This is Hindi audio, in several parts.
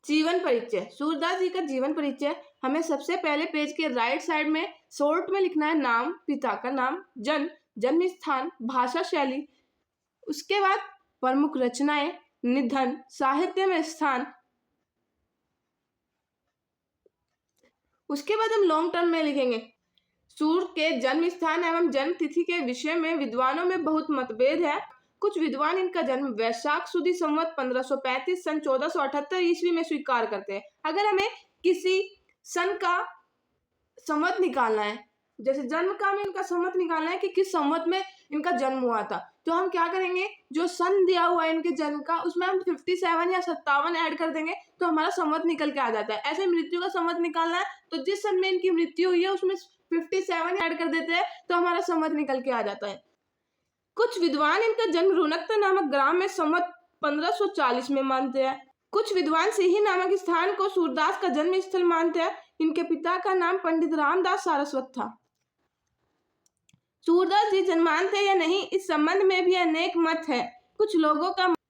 जीवन परिचय। सूरदास जी का जीवन परिचय हमें सबसे पहले पेज के राइट साइड में शॉर्ट में लिखना है नाम, पिता का नाम, जन्म स्थान, भाषा शैली, उसके बाद प्रमुख रचनाएं, निधन, साहित्य में स्थान, उसके बाद हम लॉन्ग टर्म में लिखेंगे। सूर के जन्म स्थान एवं जन्म तिथि के विषय में विद्वानों में बहुत मतभेद है। कुछ विद्वान इनका जन्म वैशाख सुदी संवत 1535 सन 1478 ईस्वी में स्वीकार करते हैं। अगर हमें किसी सन का संवत निकालना है, जैसे जन्म का हमें इनका संवत निकालना है कि किस संवत में इनका जन्म हुआ था, तो हम क्या करेंगे, जो सन दिया हुआ है इनके जन्म का उसमें हम 57 या 57 ऐड कर देंगे तो हमारा संवत निकल के आ जाता है। ऐसे मृत्यु का संवत निकालना है तो जिस सन में इनकी मृत्यु हुई है उसमें 57 ऐड कर देते हैं तो हमारा संवत निकल के आ जाता है। कुछ विद्वान इनका जन्म रुनकता नामक ग्राम में संवत 1540 में मानते हैं। कुछ विद्वान सिही नामक स्थान को सूरदास का जन्म स्थल मानते हैं। इनके पिता का नाम पंडित रामदास सारस्वत था। सूरदास जी जन्मांत थे या नहीं, इस संबंध में भी अनेक मत है।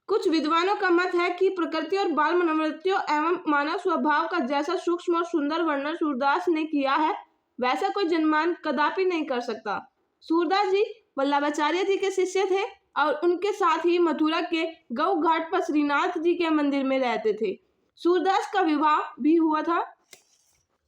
कुछ विद्वानों का मत है कि प्रकृति और बाल मनोवृत्तियों एवं मानव स्वभाव का जैसा सूक्ष्म और सुंदर वर्णन सूरदास ने किया है वैसा कोई जन्मांत कदापि नहीं कर सकता। सूरदास जी वल्लभाचार्य जी के शिष्य थे और उनके साथ ही मथुरा के गौ घाट पर श्रीनाथ जी के मंदिर में रहते थे। सूरदास का विवाह भी हुआ था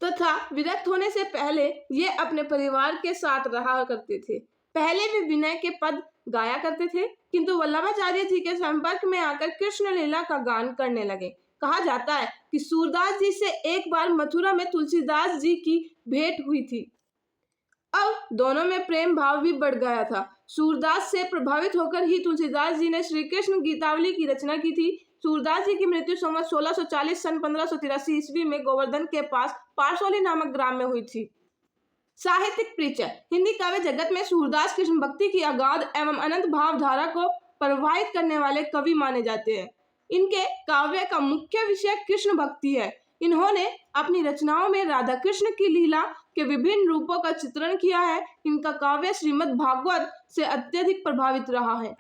तथा विरक्त होने से पहले ये अपने परिवार के साथ रहा करते थे। पहले भी विनय के पद गाया करते थे किंतु वल्लभाचार्य जी के संपर्क में आकर कृष्ण लीला का गान करने लगे। कहा जाता है कि सूरदास जी से एक बार मथुरा में तुलसीदास जी की भेंट हुई थी। अब दोनों में प्रेम भाव भी बढ़ गया था। सूरदास से प्रभावित होकर ही तुलसीदास जी ने श्री कृष्ण गीतावली की रचना की थी। सूरदास जी की मृत्यु संवत 1640 सन 1583 ईस्वी में गोवर्धन के पास पारसौली नामक ग्राम में हुई थी। साहित्यिक परिचय। हिंदी काव्य जगत में सूरदास कृष्ण भक्ति की अगाध एवं अनंत भावधारा को प्रवाहित करने वाले कवि माने जाते हैं। इनके काव्य का मुख्य विषय कृष्ण भक्ति है। इन्होंने अपनी रचनाओं में राधा कृष्ण की लीला के विभिन्न रूपों का चित्रण किया है। इनका काव्य श्रीमद् भागवत से अत्यधिक प्रभावित रहा है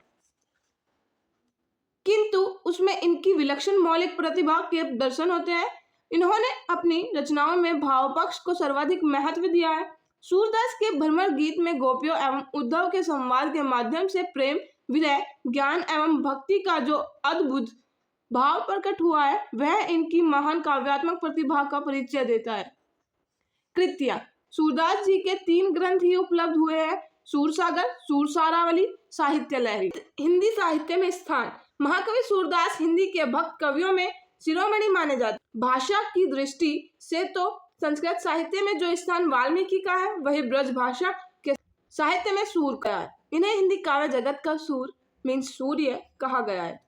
किंतु उसमें इनकी विलक्षण मौलिक प्रतिभा के दर्शन होते हैं। इन्होंने अपनी रचनाओं में भाव पक्ष को सर्वाधिक महत्व दिया है। सूरदास के भ्रमर गीत में गोपियों एवं उद्धव के संवाद के माध्यम से प्रेम, विरह, ज्ञान एवं भक्ति का जो अद्भुत भाव प्रकट हुआ है वह इनकी महान काव्यात्मक प्रतिभा का परिचय देता है। कृतियां। सूरदास जी के 3 ग्रंथ ही उपलब्ध हुए हैं, सूरसागर, सूरसारावली, साहित्य लहरी। हिंदी साहित्य में स्थान। महाकवि सूरदास हिंदी के भक्त कवियों में शिरोमणि माने जाते। भाषा की दृष्टि से तो संस्कृत साहित्य में जो स्थान वाल्मीकि का है वही ब्रज भाषा के साहित्य में सूर का है। इन्हें हिंदी काव्य जगत का सूर मीन्स सूर्य कहा गया है।